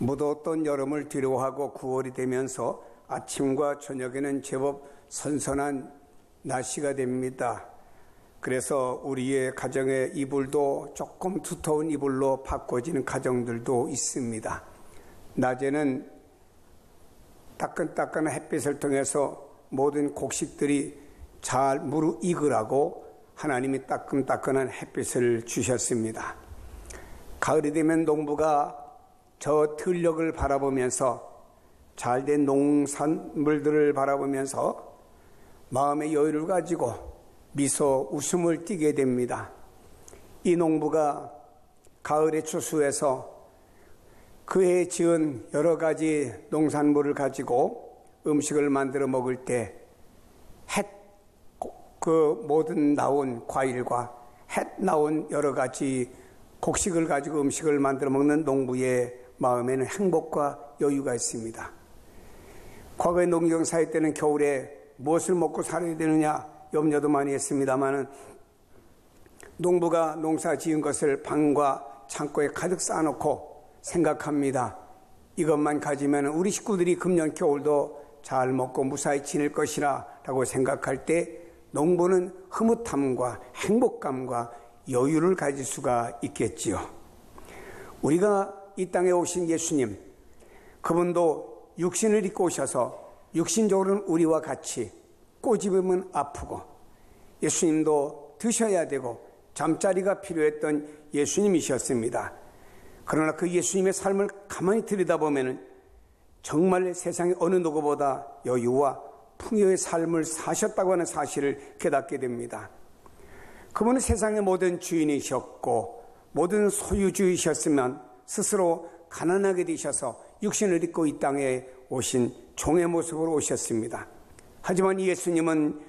무더웠던 여름을 뒤로하고 9월이 되면서 아침과 저녁에는 제법 선선한 날씨가 됩니다. 그래서 우리의 가정의 이불도 조금 두터운 이불로 바꿔지는 가정들도 있습니다. 낮에는 따끈따끈한 햇빛을 통해서 모든 곡식들이 잘 무르익으라고 하나님이 따끈따끈한 햇빛을 주셨습니다. 가을이 되면 농부가 저 들녘을 바라보면서 잘된 농산물들을 바라보면서 마음의 여유를 가지고 미소 웃음을 띠게 됩니다. 이 농부가 가을의 추수에서 그해 지은 여러 가지 농산물을 가지고 음식을 만들어 먹을 때 그 모든 나온 과일과 햇 나온 여러 가지 곡식을 가지고 음식을 만들어 먹는 농부의 마음에는 행복과 여유가 있습니다. 과거의 농경사회 때는 겨울에 무엇을 먹고 살아야 되느냐 염려도 많이 했습니다만 농부가 농사 지은 것을 방과 창고에 가득 쌓아놓고 생각합니다. 이것만 가지면 우리 식구들이 금년 겨울도 잘 먹고 무사히 지낼 것이라 라고 생각할 때 농부는 흐뭇함과 행복감과 여유를 가질 수가 있겠지요. 우리가 이 땅에 오신 예수님, 그분도 육신을 입고 오셔서 육신적으로는 우리와 같이 꼬집으면 아프고 예수님도 드셔야 되고 잠자리가 필요했던 예수님이셨습니다. 그러나 그 예수님의 삶을 가만히 들여다보면 정말 세상의 어느 누구보다 여유와 풍요의 삶을 사셨다고 하는 사실을 깨닫게 됩니다. 그분은 세상의 모든 주인이셨고 모든 소유주이셨으면 스스로 가난하게 되셔서 육신을 입고 이 땅에 오신 종의 모습으로 오셨습니다. 하지만 예수님은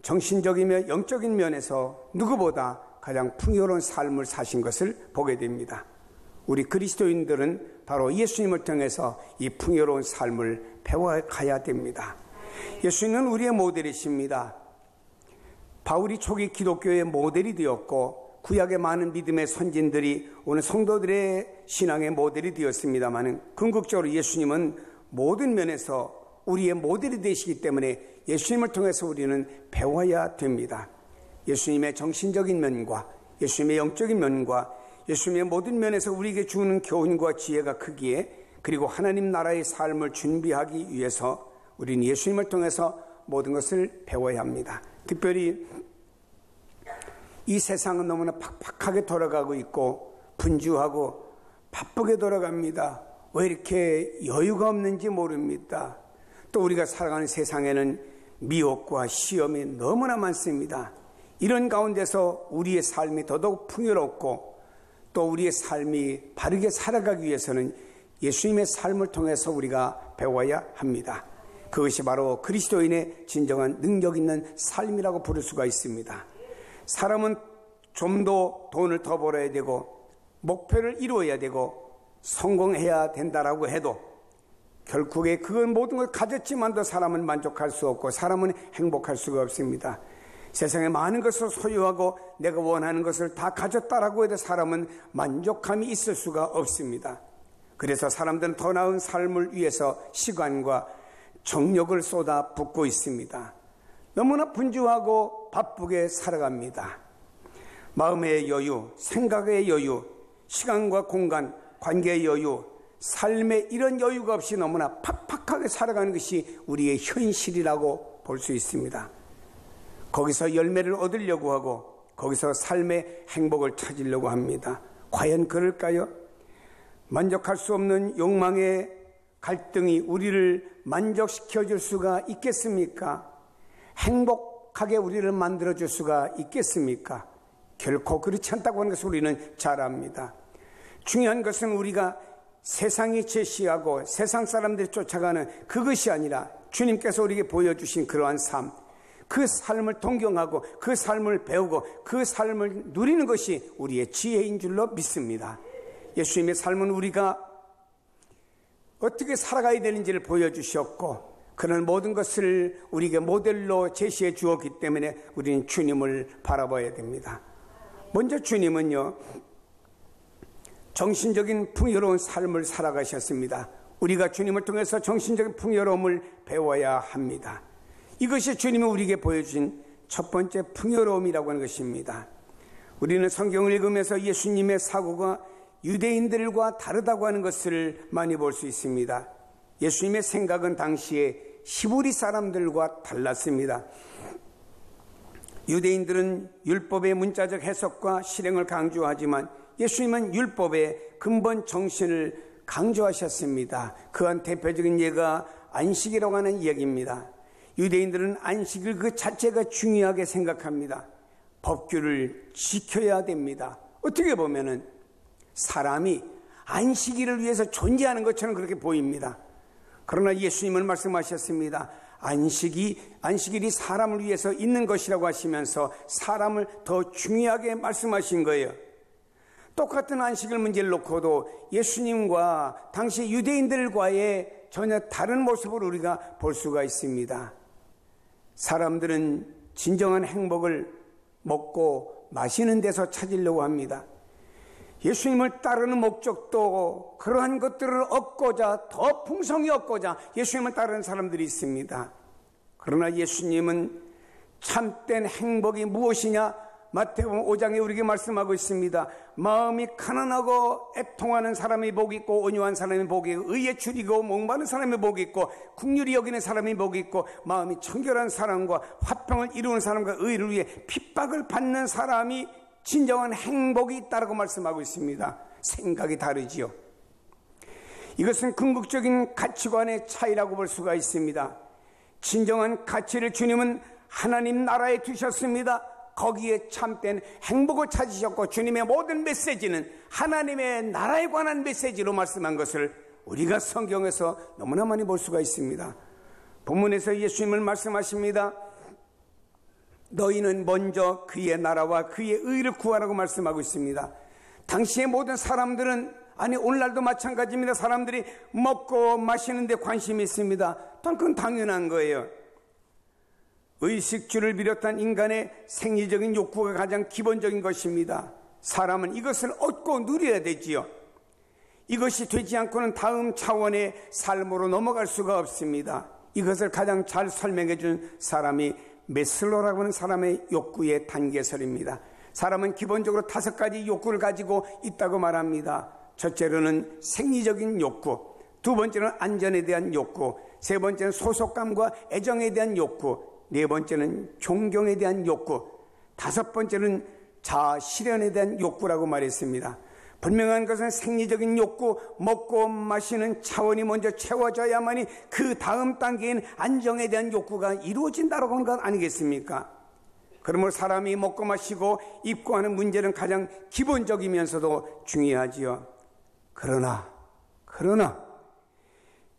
정신적이며 영적인 면에서 누구보다 가장 풍요로운 삶을 사신 것을 보게 됩니다. 우리 그리스도인들은 바로 예수님을 통해서 이 풍요로운 삶을 배워가야 됩니다. 예수님은 우리의 모델이십니다. 바울이 초기 기독교의 모델이 되었고 구약의 많은 믿음의 선진들이 오늘 성도들의 신앙의 모델이 되었습니다만 궁극적으로 예수님은 모든 면에서 우리의 모델이 되시기 때문에 예수님을 통해서 우리는 배워야 됩니다. 예수님의 정신적인 면과 예수님의 영적인 면과 예수님의 모든 면에서 우리에게 주는 교훈과 지혜가 크기에 그리고 하나님 나라의 삶을 준비하기 위해서 우리는 예수님을 통해서 모든 것을 배워야 합니다. 특별히 이 세상은 너무나 팍팍하게 돌아가고 있고 분주하고 바쁘게 돌아갑니다. 왜 이렇게 여유가 없는지 모릅니다. 또 우리가 살아가는 세상에는 미혹과 시험이 너무나 많습니다. 이런 가운데서 우리의 삶이 더더욱 풍요롭고 또 우리의 삶이 바르게 살아가기 위해서는 예수님의 삶을 통해서 우리가 배워야 합니다. 그것이 바로 그리스도인의 진정한 능력 있는 삶이라고 부를 수가 있습니다. 사람은 좀 더 돈을 더 벌어야 되고 목표를 이루어야 되고 성공해야 된다라고 해도 결국에 그건 모든 걸 가졌지만도 사람은 만족할 수 없고 사람은 행복할 수가 없습니다. 세상에 많은 것을 소유하고 내가 원하는 것을 다 가졌다라고 해도 사람은 만족함이 있을 수가 없습니다. 그래서 사람들은 더 나은 삶을 위해서 시간과 정력을 쏟아붓고 있습니다. 너무나 분주하고 바쁘게 살아갑니다. 마음의 여유, 생각의 여유, 시간과 공간, 관계의 여유, 삶에 이런 여유가 없이 너무나 팍팍하게 살아가는 것이 우리의 현실이라고 볼 수 있습니다. 거기서 열매를 얻으려고 하고 거기서 삶의 행복을 찾으려고 합니다. 과연 그럴까요? 만족할 수 없는 욕망의 갈등이 우리를 만족시켜 줄 수가 있겠습니까? 행복하게 우리를 만들어 줄 수가 있겠습니까? 결코 그렇지 않다고 하는 것을 우리는 잘 압니다. 중요한 것은 우리가 세상이 제시하고 세상 사람들이 쫓아가는 그것이 아니라 주님께서 우리에게 보여주신 그러한 삶, 그 삶을 동경하고 그 삶을 배우고 그 삶을 누리는 것이 우리의 지혜인 줄로 믿습니다. 예수님의 삶은 우리가 어떻게 살아가야 되는지를 보여주셨고 그런 모든 것을 우리에게 모델로 제시해 주었기 때문에 우리는 주님을 바라봐야 됩니다. 먼저 주님은요, 정신적인 풍요로운 삶을 살아가셨습니다. 우리가 주님을 통해서 정신적인 풍요로움을 배워야 합니다. 이것이 주님이 우리에게 보여주신 첫 번째 풍요로움이라고 하는 것입니다. 우리는 성경을 읽으면서 예수님의 사고가 유대인들과 다르다고 하는 것을 많이 볼 수 있습니다. 예수님의 생각은 당시에 히브리 사람들과 달랐습니다. 유대인들은 율법의 문자적 해석과 실행을 강조하지만 예수님은 율법의 근본 정신을 강조하셨습니다. 그한 대표적인 예가 안식이라고 하는 이야기입니다. 유대인들은 안식일 그 자체가 중요하게 생각합니다. 법규를 지켜야 됩니다. 어떻게 보면은 사람이 안식일을 위해서 존재하는 것처럼 그렇게 보입니다. 그러나 예수님은 말씀하셨습니다. 안식일이 사람을 위해서 있는 것이라고 하시면서 사람을 더 중요하게 말씀하신 거예요. 똑같은 안식일 문제를 놓고도 예수님과 당시 유대인들과의 전혀 다른 모습을 우리가 볼 수가 있습니다. 사람들은 진정한 행복을 먹고 마시는 데서 찾으려고 합니다. 예수님을 따르는 목적도 그러한 것들을 얻고자, 더 풍성히 얻고자 예수님을 따르는 사람들이 있습니다. 그러나 예수님은 참된 행복이 무엇이냐? 마태복음 5장에 우리에게 말씀하고 있습니다. 마음이 가난하고 애통하는 사람이 복이 있고, 온유한 사람이 복이 있고, 의에 줄이고 목마른 사람이 복이 있고, 긍휼히 여기는 사람이 복이 있고, 마음이 청결한 사람과 화평을 이루는 사람과 의를 위해 핍박을 받는 사람이 진정한 행복이 있다고 말씀하고 있습니다. 생각이 다르지요. 이것은 궁극적인 가치관의 차이라고 볼 수가 있습니다. 진정한 가치를 주님은 하나님 나라에 두셨습니다. 거기에 참된 행복을 찾으셨고, 주님의 모든 메시지는 하나님의 나라에 관한 메시지로 말씀한 것을 우리가 성경에서 너무나 많이 볼 수가 있습니다. 본문에서 예수님을 말씀하십니다. 너희는 먼저 그의 나라와 그의 의를 구하라고 말씀하고 있습니다. 당시의 모든 사람들은, 아니 오늘날도 마찬가지입니다. 사람들이 먹고 마시는 데 관심이 있습니다. 그건 당연한 거예요. 의식주를 비롯한 인간의 생리적인 욕구가 가장 기본적인 것입니다. 사람은 이것을 얻고 누려야 되지요. 이것이 되지 않고는 다음 차원의 삶으로 넘어갈 수가 없습니다. 이것을 가장 잘 설명해 준 사람이 메슬로라고 하는 사람의 욕구의 단계설입니다. 사람은 기본적으로 5가지 욕구를 가지고 있다고 말합니다. 첫째로는 생리적인 욕구, 두 번째는 안전에 대한 욕구, 세 번째는 소속감과 애정에 대한 욕구, 네 번째는 존경에 대한 욕구, 다섯 번째는 자아 실현에 대한 욕구라고 말했습니다. 분명한 것은 생리적인 욕구, 먹고 마시는 차원이 먼저 채워져야만이 그 다음 단계인 안정에 대한 욕구가 이루어진다고 하는 것 아니겠습니까? 그러므로 사람이 먹고 마시고 입고 하는 문제는 가장 기본적이면서도 중요하지요. 그러나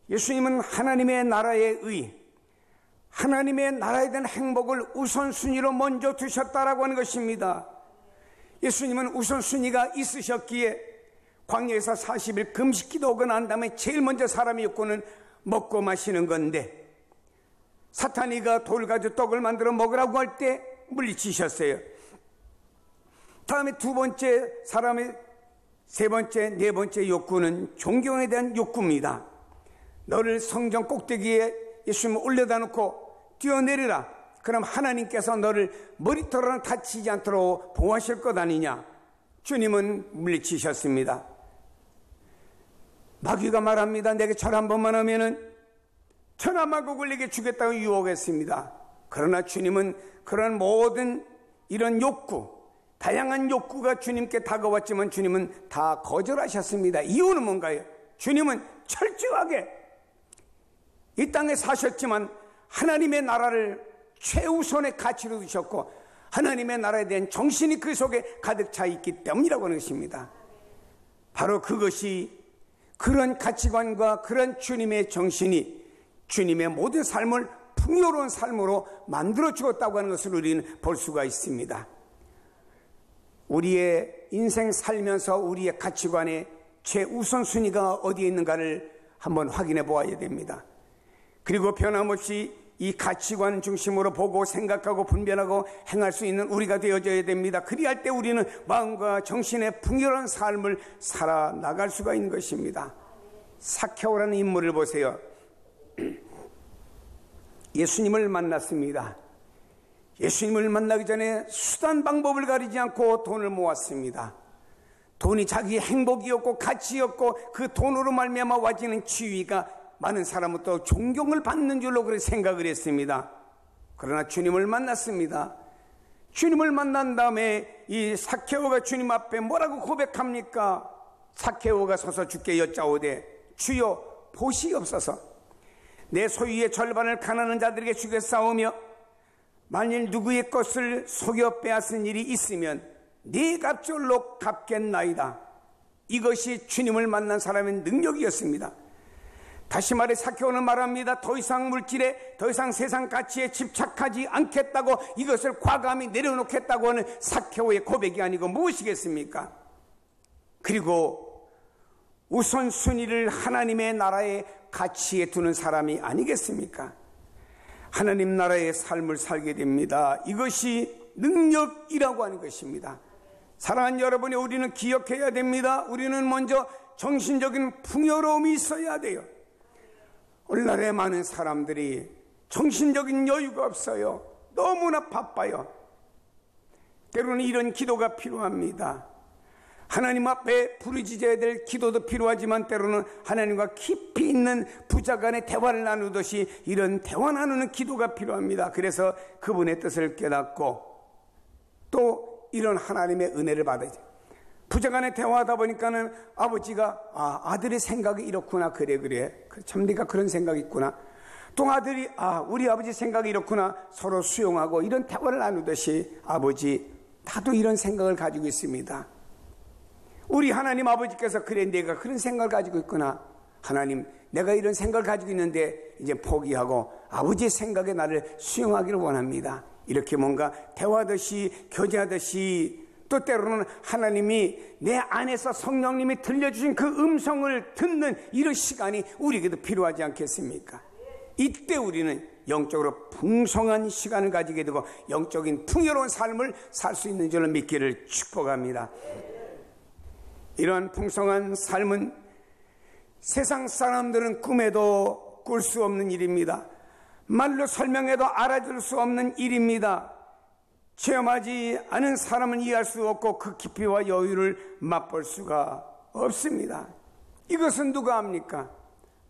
예수님은 하나님의 나라의 의, 하나님의 나라에 대한 행복을 우선순위로 먼저 두셨다라고 하는 것입니다. 예수님은 우선순위가 있으셨기에 광야에서 40일 금식기도하고 난 다음에 제일 먼저 사람의 욕구는 먹고 마시는 건데, 사탄이가 돌 가지고 떡을 만들어 먹으라고 할 때 물리치셨어요. 다음에 두 번째 사람의 세 번째, 네 번째 욕구는 존경에 대한 욕구입니다. 너를 성전 꼭대기에 예수님을 올려다 놓고 뛰어내리라. 그럼 하나님께서 너를 머리털은 다치지 않도록 보호하실 것 아니냐. 주님은 물리치셨습니다. 마귀가 말합니다. 내게 절 한 번만 하면은 천하만국을 내게 주겠다고 유혹했습니다. 그러나 주님은 그런 모든 이런 욕구, 다양한 욕구가 주님께 다가왔지만 주님은 다 거절하셨습니다. 이유는 뭔가요? 주님은 철저하게 이 땅에 사셨지만 하나님의 나라를 최우선의 가치로 두셨고, 하나님의 나라에 대한 정신이 그 속에 가득 차 있기 때문이라고 하는 것입니다. 바로 그것이, 그런 가치관과 그런 주님의 정신이 주님의 모든 삶을 풍요로운 삶으로 만들어 주었다고 하는 것을 우리는 볼 수가 있습니다. 우리의 인생 살면서 우리의 가치관의 최우선순위가 어디에 있는가를 한번 확인해 보아야 됩니다. 그리고 변함없이 이 가치관 중심으로 보고 생각하고 분별하고 행할 수 있는 우리가 되어져야 됩니다. 그리할 때 우리는 마음과 정신의 풍요로운 삶을 살아나갈 수가 있는 것입니다. 삭개오라는 인물을 보세요. 예수님을 만났습니다. 예수님을 만나기 전에 수단 방법을 가리지 않고 돈을 모았습니다. 돈이 자기 행복이었고 가치였고 그 돈으로 말미암아 와지는 지위가 많은 사람부터 존경을 받는 줄로 그렇게 생각을 했습니다. 그러나 주님을 만났습니다. 주님을 만난 다음에 이 삭개오가 주님 앞에 뭐라고 고백합니까? 삭개오가 서서 주께 여짜오되 주여 보시옵소서. 내 소유의 절반을 가난한 자들에게 주겠사오며 만일 누구의 것을 속여 빼앗은 일이 있으면 네 값절로 갚겠나이다. 이것이 주님을 만난 사람의 능력이었습니다. 다시 말해 삭개오는 말합니다. 더 이상 물질에 더 이상 세상 가치에 집착하지 않겠다고, 이것을 과감히 내려놓겠다고 하는 삭개오의 고백이 아니고 무엇이겠습니까? 그리고 우선순위를 하나님의 나라의 가치에 두는 사람이 아니겠습니까? 하나님 나라의 삶을 살게 됩니다. 이것이 능력이라고 하는 것입니다. 사랑하는 여러분이, 우리는 기억해야 됩니다. 우리는 먼저 정신적인 풍요로움이 있어야 돼요. 오늘날에 많은 사람들이 정신적인 여유가 없어요. 너무나 바빠요. 때로는 이런 기도가 필요합니다. 하나님 앞에 부르짖어야 될 기도도 필요하지만 때로는 하나님과 깊이 있는 부자 간의 대화를 나누듯이 이런 대화 나누는 기도가 필요합니다. 그래서 그분의 뜻을 깨닫고 또 이런 하나님의 은혜를 받아야죠. 부자간에 대화하다 보니까는 아버지가 아들의 생각이 이렇구나, 그래 참 네가 그런 생각이 있구나. 또 아들이 우리 아버지 생각이 이렇구나, 서로 수용하고 이런 대화를 나누듯이 아버지 나도 이런 생각을 가지고 있습니다. 우리 하나님 아버지께서 그래 내가 그런 생각을 가지고 있구나, 하나님 내가 이런 생각을 가지고 있는데 이제 포기하고 아버지의 생각에 나를 수용하기를 원합니다. 이렇게 뭔가 대화하듯이 교제하듯이, 또 때로는 하나님이 내 안에서 성령님이 들려주신 그 음성을 듣는 이런 시간이 우리에게도 필요하지 않겠습니까? 이때 우리는 영적으로 풍성한 시간을 가지게 되고 영적인 풍요로운 삶을 살 수 있는 줄로 믿기를 축복합니다. 이러한 풍성한 삶은 세상 사람들은 꿈에도 꿀 수 없는 일입니다. 말로 설명해도 알아줄 수 없는 일입니다. 체험하지 않은 사람은 이해할 수 없고 그 깊이와 여유를 맛볼 수가 없습니다. 이것은 누가 합니까?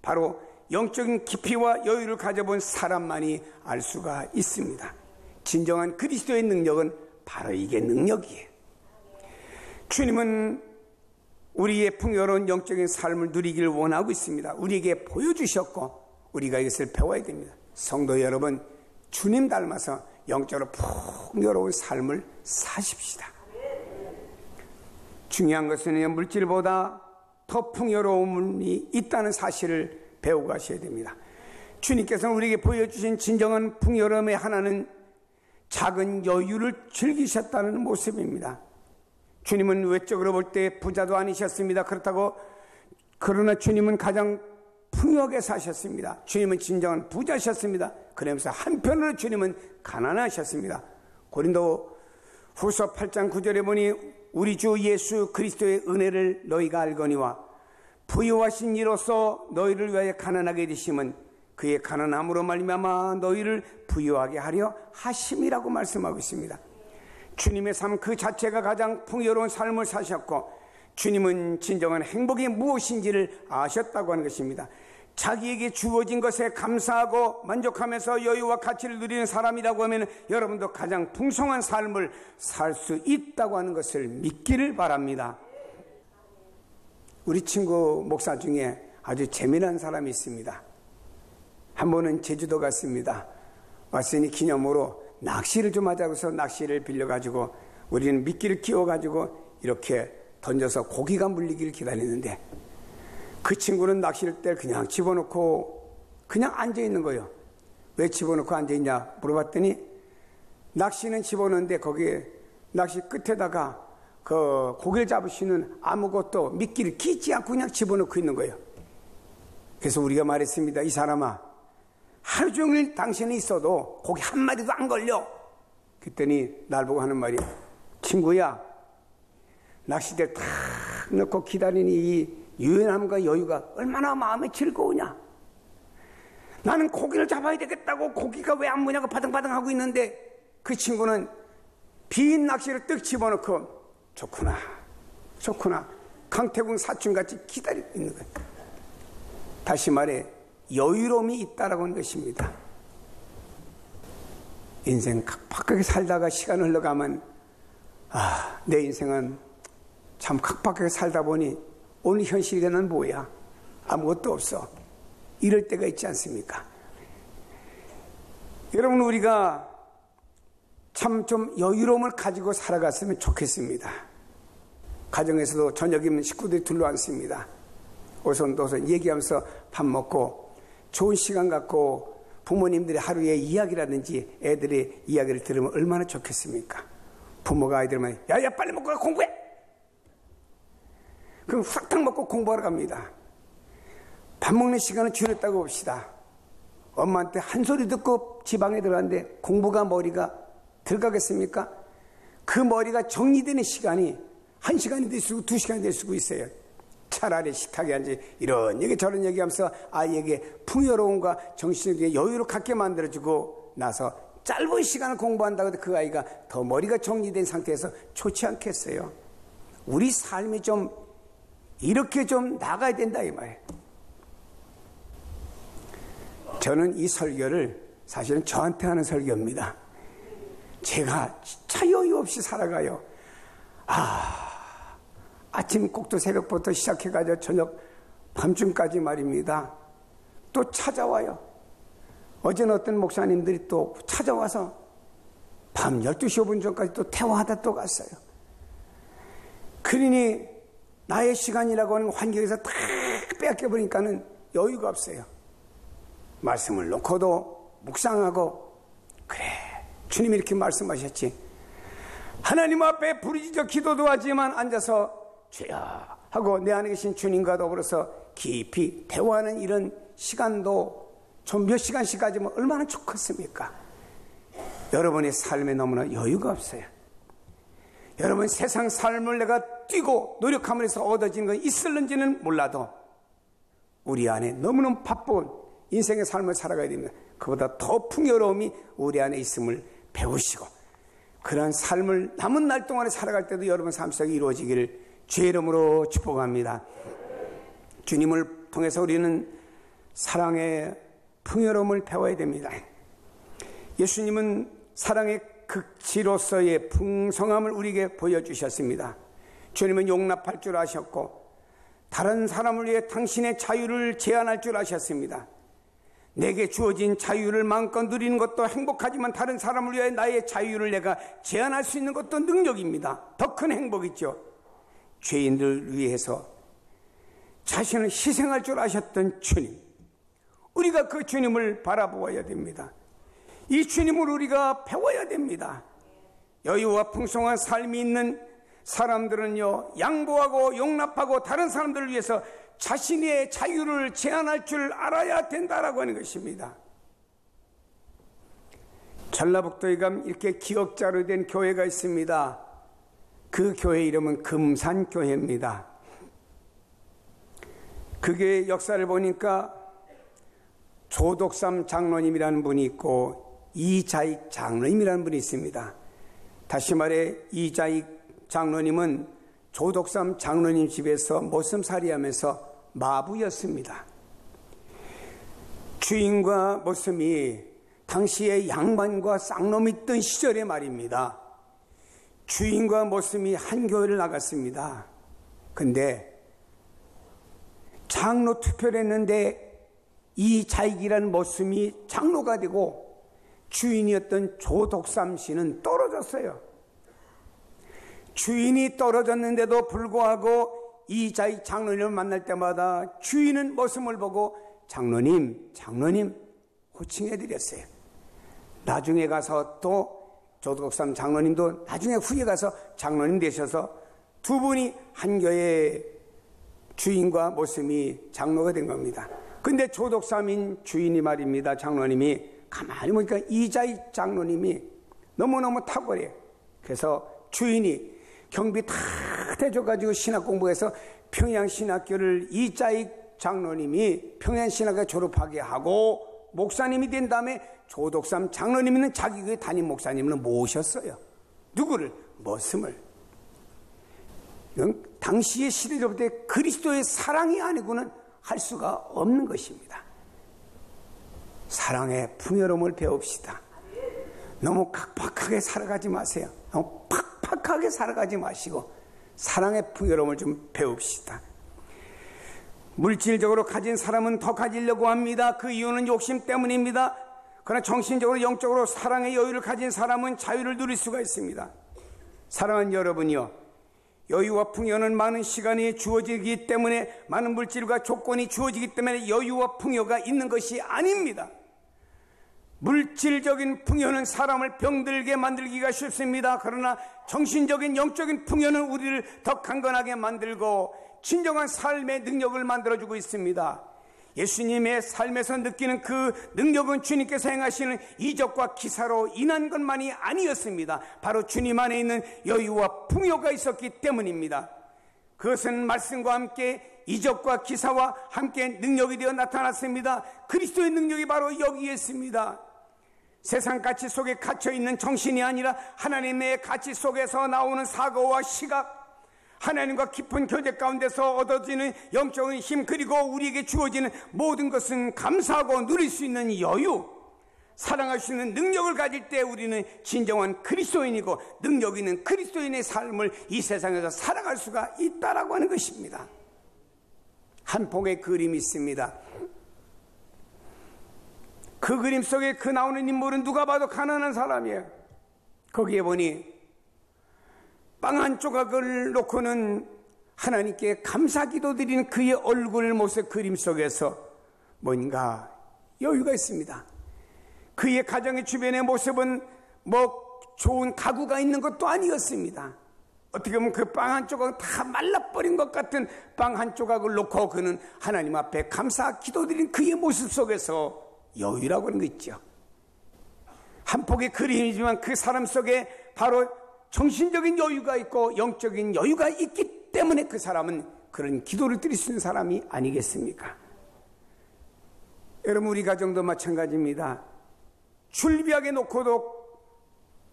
바로 영적인 깊이와 여유를 가져본 사람만이 알 수가 있습니다. 진정한 그리스도의 능력은 바로 이게 능력이에요. 주님은 우리의 풍요로운 영적인 삶을 누리기를 원하고 있습니다. 우리에게 보여주셨고 우리가 이것을 배워야 됩니다. 성도 여러분, 주님 닮아서 영적으로 풍요로운 삶을 사십시다. 중요한 것은 물질보다 더 풍요로움이 있다는 사실을 배우고 가셔야 됩니다. 주님께서는 우리에게 보여주신 진정한 풍요로움의 하나는 작은 여유를 즐기셨다는 모습입니다. 주님은 외적으로 볼 때 부자도 아니셨습니다. 그러나 주님은 가장 풍요하게 사셨습니다. 주님은 진정한 부자셨습니다. 그러면서 한편으로 주님은 가난하셨습니다. 고린도 후서 8장 9절에 보니 우리 주 예수 그리스도의 은혜를 너희가 알거니와 부유하신 이로써 너희를 위하여 가난하게 되심은 그의 가난함으로 말미암아 너희를 부유하게 하려 하심이라고 말씀하고 있습니다. 주님의 삶 그 자체가 가장 풍요로운 삶을 사셨고 주님은 진정한 행복이 무엇인지를 아셨다고 하는 것입니다. 자기에게 주어진 것에 감사하고 만족하면서 여유와 가치를 누리는 사람이라고 하면 여러분도 가장 풍성한 삶을 살 수 있다고 하는 것을 믿기를 바랍니다. 우리 친구 목사 중에 아주 재미난 사람이 있습니다. 한 번은 제주도 갔습니다. 왔으니 기념으로 낚시를 좀 하자고 해서 낚시를 빌려가지고 우리는 미끼를 끼워가지고 이렇게 던져서 고기가 물리기를 기다리는데 그 친구는 낚싯대를 그냥 집어넣고 그냥 앉아있는 거예요. 왜 집어넣고 앉아있냐 물어봤더니 낚시는 집어넣는데 거기에 낚시 끝에다가 그 고기를 잡으시는 아무것도 미끼를 끼지 않고 그냥 집어넣고 있는 거예요. 그래서 우리가 말했습니다. 이 사람아, 하루 종일 당신이 있어도 고기 한 마리도 안 걸려. 그랬더니 날 보고 하는 말이, 친구야, 낚싯대 탁 넣고 기다리는 이 유연함과 여유가 얼마나 마음에 즐거우냐. 나는 고기를 잡아야 되겠다고 고기가 왜 안 무냐고 바등바등 하고 있는데 그 친구는 빈 낚시를 떡 집어넣고 좋구나, 좋구나, 강태공 사춘같이 기다리고 있는 거예요. 다시 말해 여유로움이 있다라고 하는 것입니다. 인생 각박하게 살다가 시간 흘러가면 내 인생은 참 각박하게 살다 보니 오늘 현실에는 뭐야? 아무것도 없어. 이럴 때가 있지 않습니까? 여러분, 우리가 참 좀 여유로움을 가지고 살아갔으면 좋겠습니다. 가정에서도 저녁이면 식구들이 둘러앉습니다. 오손도손 얘기하면서 밥 먹고 좋은 시간 갖고 부모님들의 하루의 이야기라든지 애들의 이야기를 들으면 얼마나 좋겠습니까? 부모가 아이들만 야야 빨리 먹고 가, 공부해! 그럼 싹탕 먹고 공부하러 갑니다. 밥 먹는 시간은 줄였다고 봅시다. 엄마한테 한 소리 듣고 지방에 들어갔는데 공부가 머리가 들어가겠습니까? 그 머리가 정리되는 시간이 1시간이 될 수 있고 2시간이 될 수 있어요. 차라리 식탁에 앉아 이런 얘기 저런 얘기하면서 아이에게 풍요로움과 정신적인 여유를 갖게 만들어주고 나서 짧은 시간을 공부한다고 해도 그 아이가 더 머리가 정리된 상태에서 좋지 않겠어요? 우리 삶이 좀 이렇게 좀 나가야 된다 이 말이에요. 저는 이 설교를 사실은 저한테 하는 설교입니다. 제가 진짜 여유 없이 살아가요. 아침 꼭두 새벽부터 시작해가지고 저녁 밤중까지 말입니다. 또 찾아와요. 어제는 어떤 목사님들이 또 찾아와서 밤 12시 5분 전까지 또 대화하다 또 갔어요. 그러니 나의 시간이라고 하는 환경에서 다 빼앗겨버리니까는 여유가 없어요. 말씀을 놓고도 묵상하고, 그래, 주님이 이렇게 말씀하셨지. 하나님 앞에 부르짖어 기도도 하지만 앉아서 주여 하고 내 안에 계신 주님과 더불어서 깊이 대화하는 이런 시간도 좀 몇 시간씩 가지면 얼마나 좋겠습니까? 여러분의 삶에 너무나 여유가 없어요. 여러분 세상 삶을 내가 뛰고 노력함으로 해서 얻어지는 건 있을는지는 몰라도 우리 안에 너무너무 바쁜 인생의 삶을 살아가야 됩니다. 그보다 더 풍요로움이 우리 안에 있음을 배우시고 그러한 삶을 남은 날 동안에 살아갈 때도 여러분 삶 속에 이루어지기를 주의 이름으로 축복합니다. 주님을 통해서 우리는 사랑의 풍요로움을 배워야 됩니다. 예수님은 사랑의 극치로서의 풍성함을 우리에게 보여주셨습니다. 주님은 용납할 줄 아셨고 다른 사람을 위해 당신의 자유를 제한할 줄 아셨습니다. 내게 주어진 자유를 마음껏 누리는 것도 행복하지만 다른 사람을 위해 나의 자유를 내가 제한할 수 있는 것도 능력입니다. 더 큰 행복이죠. 죄인들을 위해서 자신을 희생할 줄 아셨던 주님, 우리가 그 주님을 바라보아야 됩니다. 이 주님을 우리가 배워야 됩니다. 여유와 풍성한 삶이 있는 사람들은요, 양보하고 용납하고 다른 사람들을 위해서 자신의 자유를 제한할 줄 알아야 된다라고 하는 것입니다. 전라북도에 가면 이렇게 기억자로 된 교회가 있습니다. 그 교회 이름은 금산교회입니다. 그게 역사를 보니까 조덕삼 장로님이라는 분이 있고 이자익 장로님이라는 분이 있습니다. 다시 말해 이자익 장로님은 조덕삼 장로님 집에서 모슴살이하면서 마부였습니다. 주인과 모슴이 당시에 양반과 쌍놈이 있던 시절의 말입니다. 주인과 모슴이 한 교회를 나갔습니다. 근데 장로 투표를 했는데 이 자익이라는 모슴이 장로가 되고 주인이었던 조덕삼 씨는 떨어졌어요. 주인이 떨어졌는데도 불구하고 이 자익 장로님을 만날 때마다 주인은 모습을 보고 장로님 호칭해드렸어요. 나중에 가서 또 조덕삼 장로님도 나중에 후에 가서 장로님 되셔서 두 분이 한 교회의 주인과 모습이 장로가 된 겁니다. 근데 조독삼인 주인이 말입니다. 장로님이 가만히 보니까 이자희 장로님이 너무너무 탁월해. 그래서 주인이 경비 다 대줘가지고 신학 공부해서 평양신학교를 이자희 장로님이 평양신학교 졸업하게 하고 목사님이 된 다음에 조독삼 장로님은 자기 교회 담임 목사님을 모셨어요. 누구를? 머슴을. 이건 당시의 시대로부터 그리스도의 사랑이 아니고는 할 수가 없는 것입니다. 사랑의 풍요로움을 배웁시다. 너무 각박하게 살아가지 마세요. 너무 팍팍하게 살아가지 마시고 사랑의 풍요로움을 좀 배웁시다. 물질적으로 가진 사람은 더 가지려고 합니다. 그 이유는 욕심 때문입니다. 그러나 정신적으로 영적으로 사랑의 여유를 가진 사람은 자유를 누릴 수가 있습니다. 사랑하는 여러분이요, 여유와 풍요는 많은 시간이 주어지기 때문에, 많은 물질과 조건이 주어지기 때문에 여유와 풍요가 있는 것이 아닙니다. 물질적인 풍요는 사람을 병들게 만들기가 쉽습니다. 그러나 정신적인 영적인 풍요는 우리를 더 강건하게 만들고 진정한 삶의 능력을 만들어주고 있습니다. 예수님의 삶에서 느끼는 그 능력은 주님께서 행하시는 이적과 기사로 인한 것만이 아니었습니다. 바로 주님 안에 있는 여유와 풍요가 있었기 때문입니다. 그것은 말씀과 함께 이적과 기사와 함께 능력이 되어 나타났습니다. 그리스도의 능력이 바로 여기에 있습니다. 세상 가치 속에 갇혀있는 정신이 아니라 하나님의 가치 속에서 나오는 사고와 시각, 하나님과 깊은 교제 가운데서 얻어지는 영적인 힘, 그리고 우리에게 주어지는 모든 것은 감사하고 누릴 수 있는 여유, 사랑할 수 있는 능력을 가질 때 우리는 진정한 그리스도인이고 능력 있는 그리스도인의 삶을 이 세상에서 살아갈 수가 있다라고 하는 것입니다. 한 폭의 그림이 있습니다. 그 그림 속에 그 나오는 인물은 누가 봐도 가난한 사람이에요. 거기에 보니 빵 한 조각을 놓고는 하나님께 감사 기도 드리는 그의 얼굴 모습, 그림 속에서 뭔가 여유가 있습니다. 그의 가정의 주변의 모습은 좋은 가구가 있는 것도 아니었습니다. 어떻게 보면 그 빵 한 조각 다 말라버린 것 같은 빵 한 조각을 놓고 그는 하나님 앞에 감사 기도 드리는 그의 모습 속에서 여유라고 하는 거 있죠. 한 폭의 그림이지만 그 사람 속에 바로 정신적인 여유가 있고 영적인 여유가 있기 때문에 그 사람은 그런 기도를 드릴 수 있는 사람이 아니겠습니까? 여러분, 우리 가정도 마찬가지입니다. 출비하게 놓고도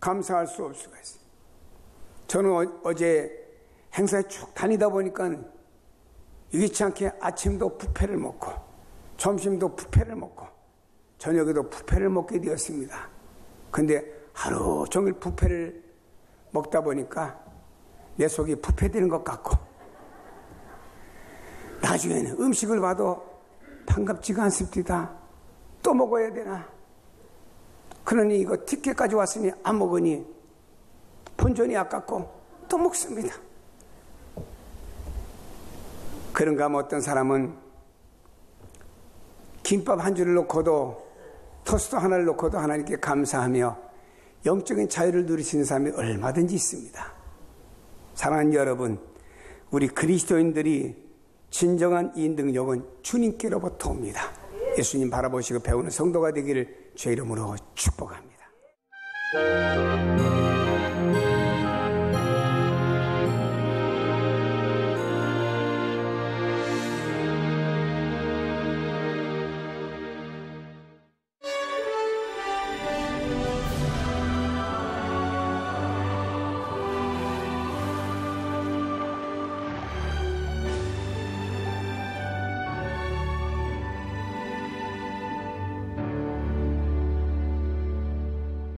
감사할 수 없을 수가 있어요. 저는 어제 행사에 쭉 다니다 보니까 여기치 않게 아침도 뷔페를 먹고 점심도 뷔페를 먹고 저녁에도 뷔페를 먹게 되었습니다. 근데 하루 종일 뷔페를 먹다 보니까 내 속이 부패되는 것 같고 나중에는 음식을 봐도 반갑지가 않습니다. 또 먹어야 되나? 그러니 이거 티켓까지 왔으니 안 먹으니 본전이 아깝고 또 먹습니다. 그런가 하면 어떤 사람은 김밥 한 줄을 놓고도 토스트 하나를 놓고도 하나님께 감사하며 영적인 자유를 누리시는 사람이 얼마든지 있습니다. 사랑하는 여러분, 우리 그리스도인들이 진정한 이 능력은 주님께로부터 옵니다. 예수님 바라보시고 배우는 성도가 되기를 주의 이름으로 축복합니다.